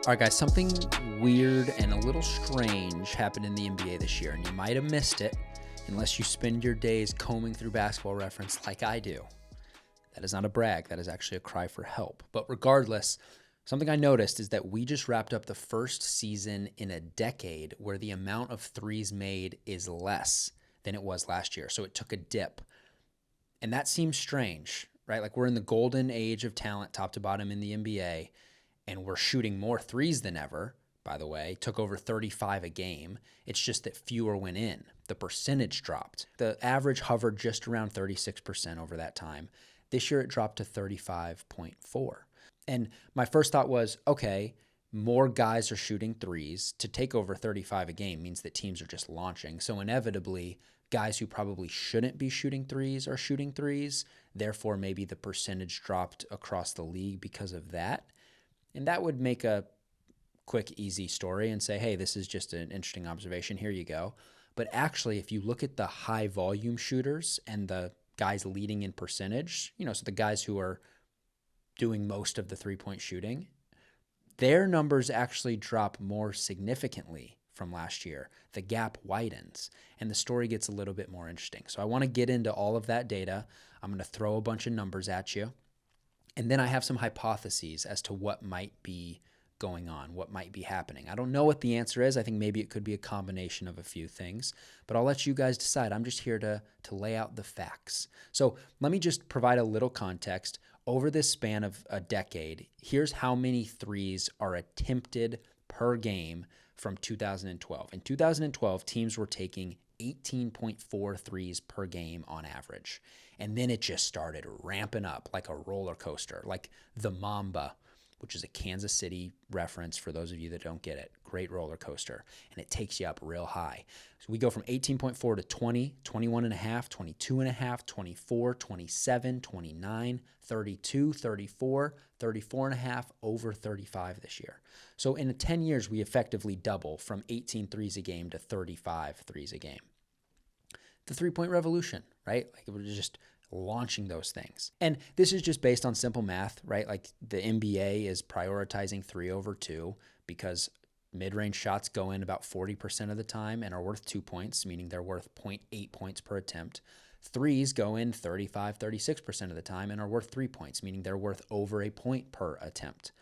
All right, guys, something weird and a little strange happened in the NBA this year, and you might have missed it unless you spend your days combing through Basketball Reference like I do. That is not a brag. That is actually a cry for help. But regardless, something I noticed is that we just wrapped up the first season in a decade where the amount of threes made is less than it was last year. So it took a dip. And that seems strange, right? Like we're in the golden age of talent, top to bottom in the NBA, and we're shooting more threes than ever, by the way. Took over 35 a game. It's just that fewer went in. The percentage dropped. The average hovered just around 36% over that time. This year it dropped to 35.4. And my first thought was, okay, more guys are shooting threes. To take over 35 a game means that teams are just launching. So inevitably, guys who probably shouldn't be shooting threes are shooting threes. Therefore, maybe the percentage dropped across the league because of that. And that would make a quick, easy story and say, hey, this is just an interesting observation. Here you go. But actually, if you look at the high volume shooters and the guys leading in percentage, so the guys who are doing most of the three-point shooting, their numbers actually drop more significantly from last year. The gap widens and the story gets a little bit more interesting. So I want to get into all of that data. I'm going to throw a bunch of numbers at you. And then I have some hypotheses as to what might be going on, what might be happening. I don't know what the answer is. I think maybe it could be a combination of a few things, but I'll let you guys decide. I'm just here to lay out the facts. So let me just provide a little context. Over this span of a decade, here's how many threes are attempted per game from 2012. In 2012, teams were taking 18.4 threes per game on average. And then it just started ramping up like a roller coaster, like the Mamba, which is a Kansas City reference for those of you that don't get it. Great roller coaster. And it takes you up real high. So we go from 18.4 to 20, 21.5, 22.5, 24, 27, 29, 32, 34, 34.5, over 35 this year. So in 10 years, we effectively double from 18 threes a game to 35 threes a game. The three-point revolution, right? Like we're just launching those things. And this is just based on simple math, right? Like the NBA is prioritizing 3 over 2 because mid-range shots go in about 40% of the time and are worth 2 points, meaning they're worth 0.8 points per attempt. Threes go in 35, 36% of the time and are worth 3 points, meaning they're worth over a point per attempt.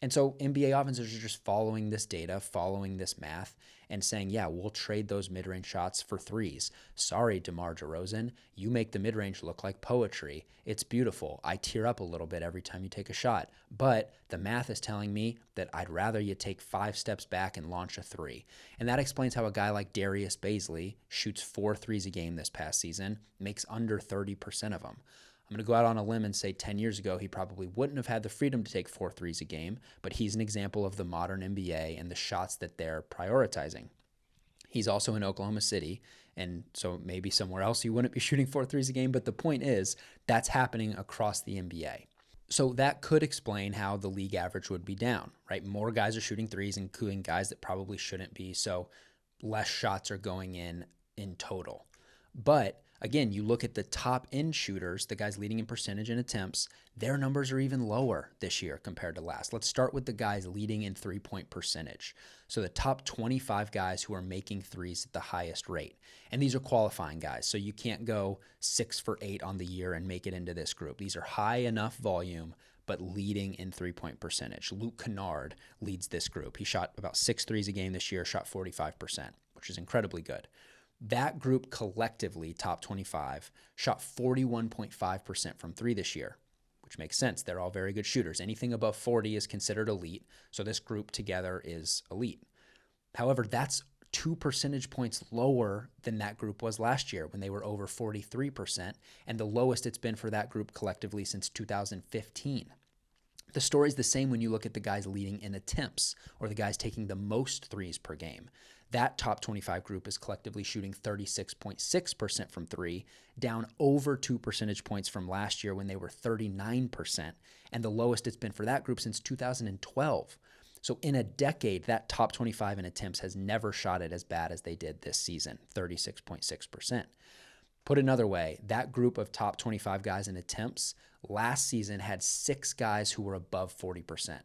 And so NBA offenses are just following this data, following this math, and saying, yeah, we'll trade those mid-range shots for threes. Sorry, DeMar DeRozan, you make the mid-range look like poetry. It's beautiful. I tear up a little bit every time you take a shot. But the math is telling me that I'd rather you take 5 steps back and launch a 3. And that explains how a guy like Darius Bazley shoots 4 threes a game this past season, makes under 30% of them. I'm going to go out on a limb and say 10 years ago, he probably wouldn't have had the freedom to take 4 threes a game, but he's an example of the modern NBA and the shots that they're prioritizing. He's also in Oklahoma City, and so maybe somewhere else he wouldn't be shooting 4 threes a game, but the point is that's happening across the NBA. So that could explain how the league average would be down, right? More guys are shooting threes, including guys that probably shouldn't be, so less shots are going in total. But again, you look at the top end shooters, the guys leading in percentage and attempts, their numbers are even lower this year compared to last. Let's start with the guys leading in three-point percentage. So the top 25 guys who are making threes at the highest rate. And these are qualifying guys, so you can't go 6 for 8 on the year and make it into this group. These are high enough volume, but leading in three-point percentage. Luke Kennard leads this group. He shot about 6 threes a game this year, shot 45%, which is incredibly good. That group collectively, top 25, shot 41.5% from 3 this year, which makes sense. They're all very good shooters. Anything above 40 is considered elite, so this group together is elite. However, that's 2 percentage points lower than that group was last year when they were over 43%, and the lowest it's been for that group collectively since 2015. The story's the same when you look at the guys leading in attempts or the guys taking the most threes per game. That top 25 group is collectively shooting 36.6% from 3, down over 2 percentage points from last year when they were 39%, and the lowest it's been for that group since 2012. So in a decade, that top 25 in attempts has never shot it as bad as they did this season, 36.6%. Put another way, that group of top 25 guys in attempts last season had 6 guys who were above 40%.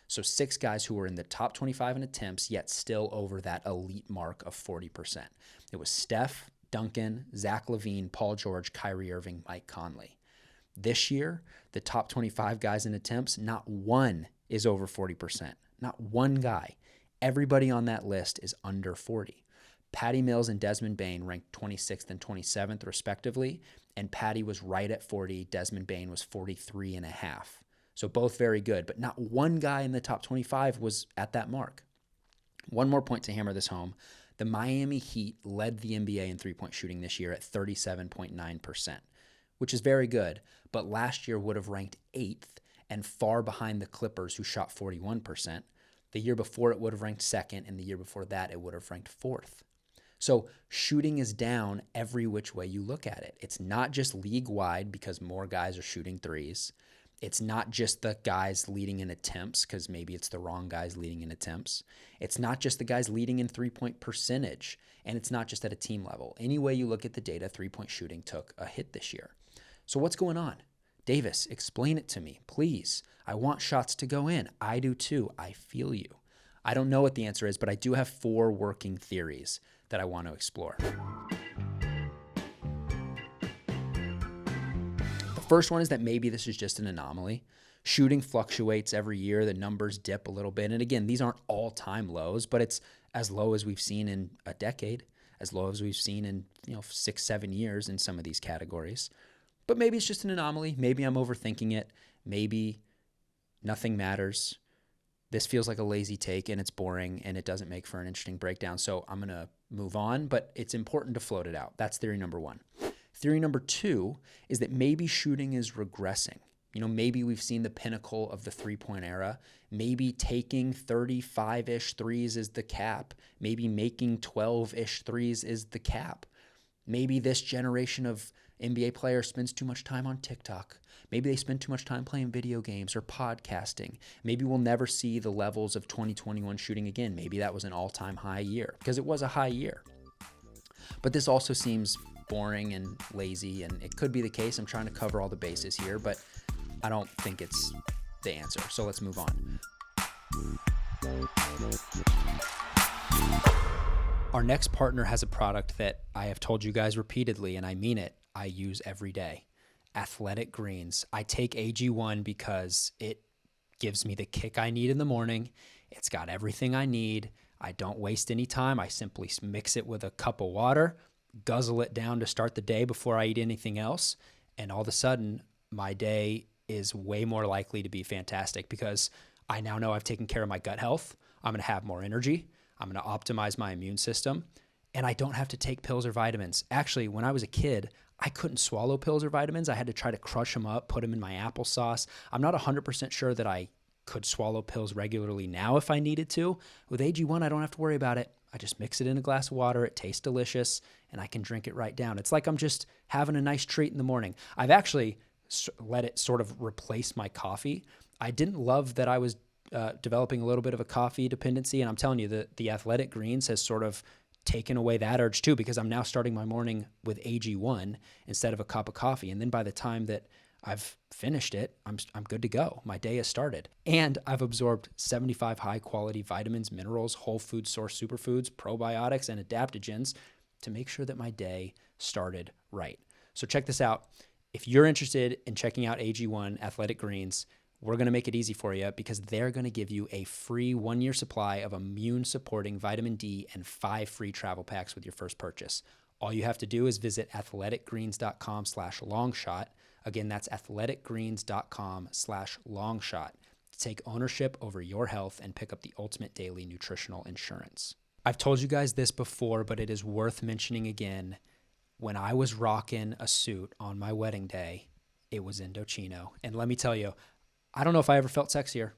So 6 guys who were in the top 25 in attempts, yet still over that elite mark of 40%. It was Steph, Duncan, Zach LaVine, Paul George, Kyrie Irving, Mike Conley. This year, the top 25 guys in attempts, not one is over 40%. Not one guy. Everybody on that list is under 40. Patty Mills and Desmond Bane ranked 26th and 27th respectively, and Patty was right at 40. Desmond Bane was 43 and a half. So both very good, but not one guy in the top 25 was at that mark. One more point to hammer this home. The Miami Heat led the NBA in three-point shooting this year at 37.9%, which is very good, but last year would have ranked 8th and far behind the Clippers, who shot 41%. The year before it would have ranked 2nd, and the year before that it would have ranked 4th. So shooting is down every which way you look at it. It's not just league-wide because more guys are shooting threes. It's not just the guys leading in attempts because maybe it's the wrong guys leading in attempts. It's not just the guys leading in three-point percentage, and it's not just at a team level. Any way you look at the data, three-point shooting took a hit this year. So what's going on? Davis, explain it to me, please. I want shots to go in. I do too. I feel you. I don't know what the answer is, but I do have 4 working theories that I want to explore. The first one is that maybe this is just an anomaly. Shooting fluctuates every year. The numbers dip a little bit. And again, these aren't all-time lows, but it's as low as we've seen in a decade, as low as we've seen in 6-7 years in some of these categories. But maybe it's just an anomaly. Maybe I'm overthinking it. Maybe nothing matters. This feels like a lazy take and it's boring and it doesn't make for an interesting breakdown. So I'm going to move on, but it's important to float it out. That's theory number 1. Theory number 2 is that maybe shooting is regressing. Maybe we've seen the pinnacle of the three-point era. Maybe taking 35-ish threes is the cap. Maybe making 12-ish threes is the cap. Maybe this generation of NBA players spends too much time on TikTok. Maybe they spend too much time playing video games or podcasting. Maybe we'll never see the levels of 2021 shooting again. Maybe that was an all-time high year because it was a high year. But this also seems boring and lazy, and it could be the case. I'm trying to cover all the bases here, but I don't think it's the answer. So let's move on. Our next partner has a product that I have told you guys repeatedly, and I mean it, I use every day. Athletic Greens. I take AG1 because it gives me the kick I need in the morning. It's got everything I need. I don't waste any time. I simply mix it with a cup of water, guzzle it down to start the day before I eat anything else, and all of a sudden, my day is way more likely to be fantastic because I now know I've taken care of my gut health. I'm going to have more energy. I'm going to optimize my immune system, and I don't have to take pills or vitamins. Actually, when I was a kid, I couldn't swallow pills or vitamins. I had to try to crush them up, put them in my applesauce. I'm not 100% sure that I could swallow pills regularly now if I needed to. With AG1, I don't have to worry about it. I just mix it in a glass of water. It tastes delicious, and I can drink it right down. It's like I'm just having a nice treat in the morning. I've actually let it sort of replace my coffee. I didn't love that I was developing a little bit of a coffee dependency, and I'm telling you, the Athletic Greens has sort of taken away that urge too, because I'm now starting my morning with AG1 instead of a cup of coffee. And then by the time that I've finished it, I'm good to go. My day has started. And I've absorbed 75 high-quality vitamins, minerals, whole food source superfoods, probiotics, and adaptogens to make sure that my day started right. So check this out. If you're interested in checking out AG1 Athletic Greens, we're going to make it easy for you because they're going to give you a free 1-year supply of immune-supporting vitamin D and 5 free travel packs with your first purchase. All you have to do is visit athleticgreens.com/longshot. Again, that's athleticgreens.com/longshot to take ownership over your health and pick up the ultimate daily nutritional insurance. I've told you guys this before, but it is worth mentioning again. When I was rocking a suit on my wedding day, it was Indochino. And let me tell you, I don't know if I ever felt sexier.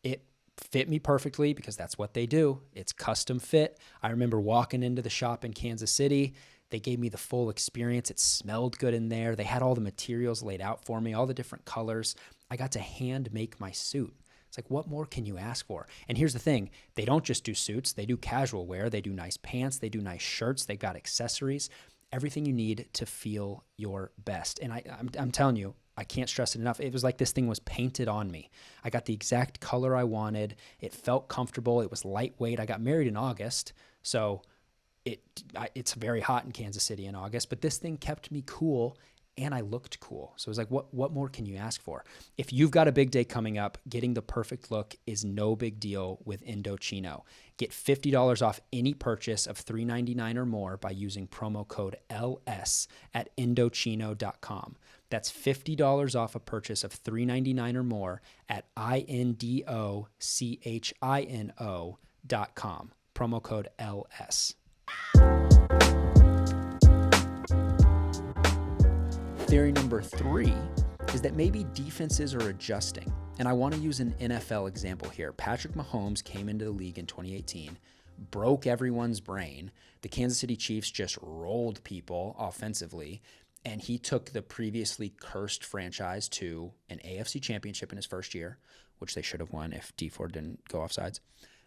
It fit me perfectly because that's what they do. It's custom fit. I remember walking into the shop in Kansas City. They gave me the full experience. It smelled good in there. They had all the materials laid out for me, all the different colors. I got to hand make my suit. It's like, what more can you ask for? And here's the thing. They don't just do suits. They do casual wear. They do nice pants. They do nice shirts. They've got accessories. Everything you need to feel your best. And I'm telling you, I can't stress it enough. It was like this thing was painted on me. I got the exact color I wanted. It felt comfortable. It was lightweight. I got married in August, so it's very hot in Kansas City in August, but this thing kept me cool and I looked cool. So it was like, what more can you ask for? If you've got a big day coming up, getting the perfect look is no big deal with Indochino. Get $50 off any purchase of $3.99 or more by using promo code LS at Indochino.com. That's $50 off a purchase of $3.99 or more at Indochino.com. Promo code LS. Theory number 3 is that maybe defenses are adjusting. And I want to use an NFL example here. Patrick Mahomes came into the league in 2018, broke everyone's brain. The Kansas City Chiefs just rolled people offensively, and he took the previously cursed franchise to an AFC championship in his first year, which they should have won if D4 didn't go offsides.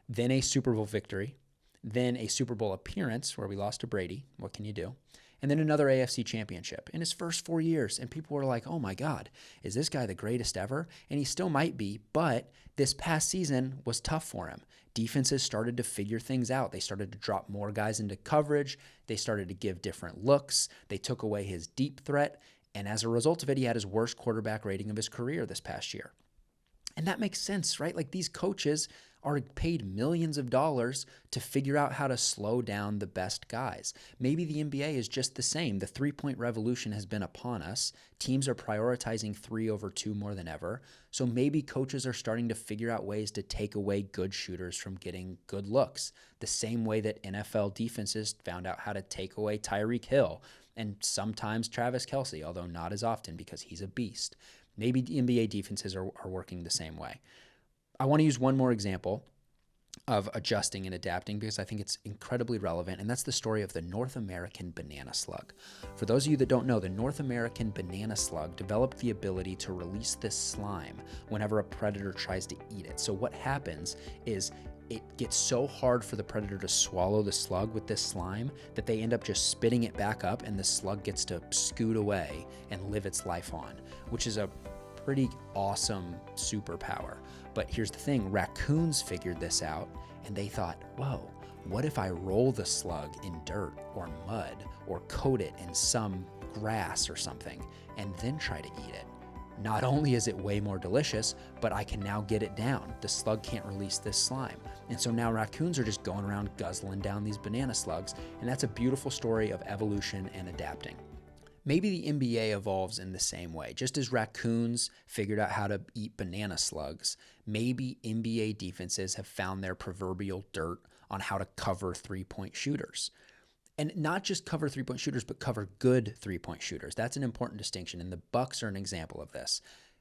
Then a Super Bowl victory, then a Super Bowl appearance where we lost to Brady. What can you do? And then another AFC championship in his first 4 years. And people were like, oh my God, is this guy the greatest ever? And he still might be, but this past season was tough for him. Defenses started to figure things out. They started to drop more guys into coverage. They started to give different looks. They took away his deep threat. And as a result of it, he had his worst quarterback rating of his career this past year. And that makes sense, right? Like, these coaches are paid millions of dollars to figure out how to slow down the best guys. Maybe the NBA is just the same. The three-point revolution has been upon us. Teams are prioritizing 3 over 2 more than ever. So maybe coaches are starting to figure out ways to take away good shooters from getting good looks, the same way that NFL defenses found out how to take away Tyreek Hill and sometimes Travis Kelce, although not as often because he's a beast. Maybe the NBA defenses are working the same way. I want to use one more example of adjusting and adapting because I think it's incredibly relevant, and that's the story of the North American banana slug. For those of you that don't know, the North American banana slug developed the ability to release this slime whenever a predator tries to eat it. So what happens is it gets so hard for the predator to swallow the slug with this slime that they end up just spitting it back up, and the slug gets to scoot away and live its life on, which is a pretty awesome superpower. But here's the thing, raccoons figured this out and they thought, whoa, what if I roll the slug in dirt or mud or coat it in some grass or something and then try to eat it? Not only is it way more delicious, but I can now get it down. The slug can't release this slime. And so now raccoons are just going around guzzling down these banana slugs. And that's a beautiful story of evolution and adapting. Maybe the NBA evolves in the same way. Just as raccoons figured out how to eat banana slugs, maybe NBA defenses have found their proverbial dirt on how to cover three-point shooters. And not just cover three-point shooters, but cover good three-point shooters. That's an important distinction, and the Bucks are an example of this.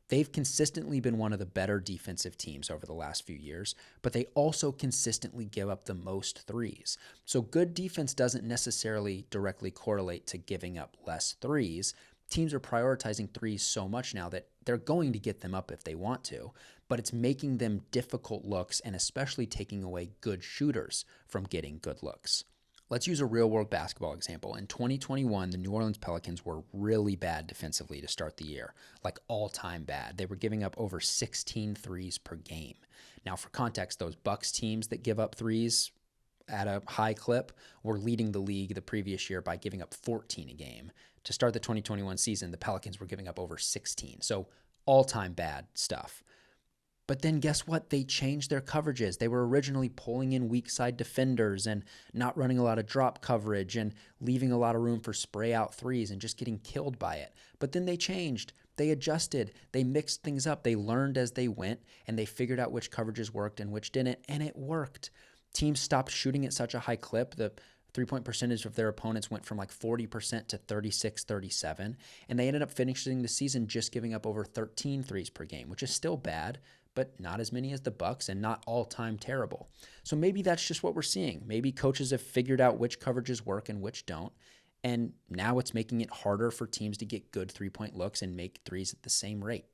They've consistently been one of the better defensive teams over the last few years, but they also consistently give up the most threes. So good defense doesn't necessarily directly correlate to giving up less threes. Teams are prioritizing threes so much now that they're going to get them up if they want to, but it's making them difficult looks and especially taking away good shooters from getting good looks. Let's use a real-world basketball example. In 2021, the New Orleans Pelicans were really bad defensively to start the year, like all-time bad. They were giving up over 16 threes per game. Now, for context, those Bucks teams that give up threes at a high clip were leading the league the previous year by giving up 14 a game. To start the 2021 season, the Pelicans were giving up over 16. So all-time bad stuff. But then guess what? They changed their coverages. They were originally pulling in weak side defenders and not running a lot of drop coverage and leaving a lot of room for spray out threes and just getting killed by it. But then they changed. They adjusted. They mixed things up. They learned as they went, and they figured out which coverages worked and which didn't, and it worked. Teams stopped shooting at such a high clip. The three-point percentage of their opponents went from like 40% to 36, 37, and they ended up finishing the season just giving up over 13 threes per game, which is still bad, but not as many as the Bucks and not all-time terrible. So maybe that's just what we're seeing. Maybe coaches have figured out which coverages work and which don't, and now it's making it harder for teams to get good three-point looks and make threes at the same rate.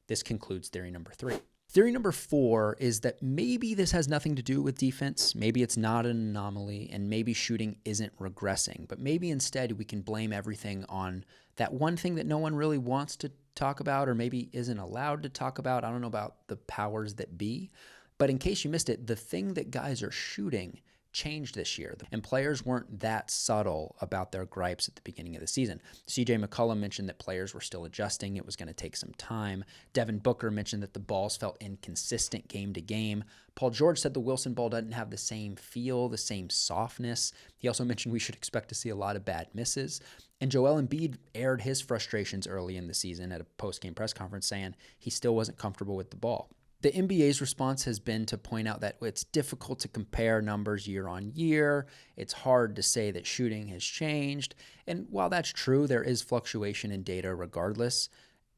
This concludes theory number 3. Theory number 4 is that maybe this has nothing to do with defense. Maybe it's not an anomaly, and maybe shooting isn't regressing. But maybe instead we can blame everything on that one thing that no one really wants to talk about, or maybe isn't allowed to talk about. I don't know about the powers that be. But in case you missed it, the thing that guys are shooting changed this year, and players weren't that subtle about their gripes at the beginning of the season. CJ McCollum mentioned that players were still adjusting. It was going to take some time. Devin Booker mentioned that the balls felt inconsistent game to game. Paul George said the Wilson ball doesn't have the same feel, the same softness. He also mentioned we should expect to see a lot of bad misses. And Joel Embiid aired his frustrations early in the season at a post-game press conference, saying he still wasn't comfortable with the ball. The NBA's response has been to point out that it's difficult to compare numbers year on year. It's hard to say that shooting has changed. And while that's true, there is fluctuation in data regardless.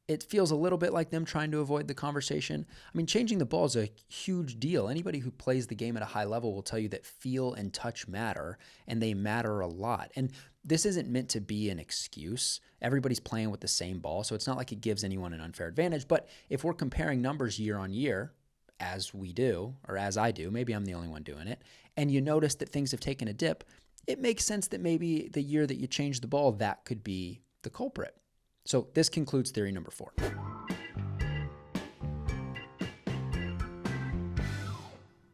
It feels a little bit like them trying to avoid the conversation. I mean, changing the ball is a huge deal. Anybody who plays the game at a high level will tell you that feel and touch matter, and they matter a lot. And this isn't meant to be an excuse. Everybody's playing with the same ball, so it's not like it gives anyone an unfair advantage. But if we're comparing numbers year on year, as we do, or as I do, maybe I'm the only one doing it, and you notice that things have taken a dip, it makes sense that maybe the year that you changed the ball, that could be the culprit. So this concludes theory number 4.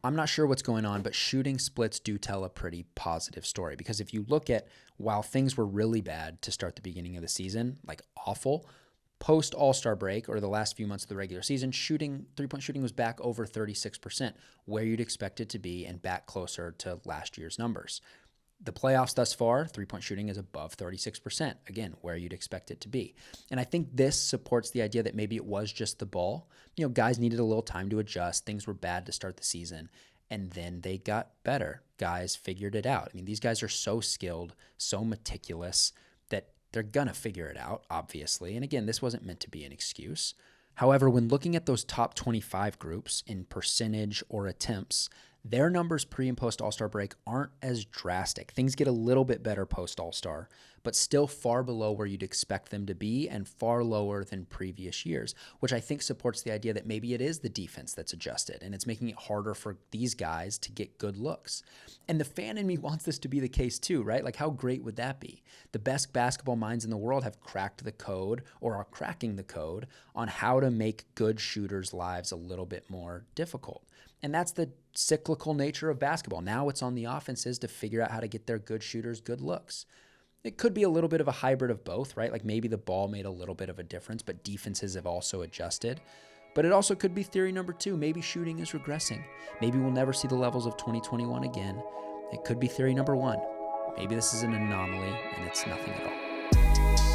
I'm not sure what's going on, but shooting splits do tell a pretty positive story, because if you look at while things were really bad to start the beginning of the season, like awful, post All-Star break or the last few months of the regular season, three-point shooting was back over 36%, where you'd expect it to be, and back closer to last year's numbers. The playoffs thus far, three-point shooting is above 36%, again, where you'd expect it to be. And I think this supports the idea that maybe it was just the ball. You know, guys needed a little time to adjust. Things were bad to start the season, and then they got better. Guys figured it out. I mean, these guys are so skilled, so meticulous, that they're going to figure it out, obviously. And again, this wasn't meant to be an excuse. However, when looking at those top 25 groups in percentage or attempts, their numbers pre and post All-Star break aren't as drastic. Things get a little bit better post All-Star, but still far below where you'd expect them to be and far lower than previous years, which I think supports the idea that maybe it is the defense that's adjusted and it's making it harder for these guys to get good looks. And the fan in me wants this to be the case too, right? Like, how great would that be? The best basketball minds in the world have cracked the code, or are cracking the code, on how to make good shooters' lives a little bit more difficult. And that's the cyclical nature of basketball. Now it's on the offenses to figure out how to get their good shooters good looks. It could be a little bit of a hybrid of both, right? Like maybe the ball made a little bit of a difference, but defenses have also adjusted. But it also could be theory number 2. Maybe shooting is regressing. Maybe we'll never see the levels of 2021 again. It could be theory number 1. Maybe this is an anomaly and it's nothing at all.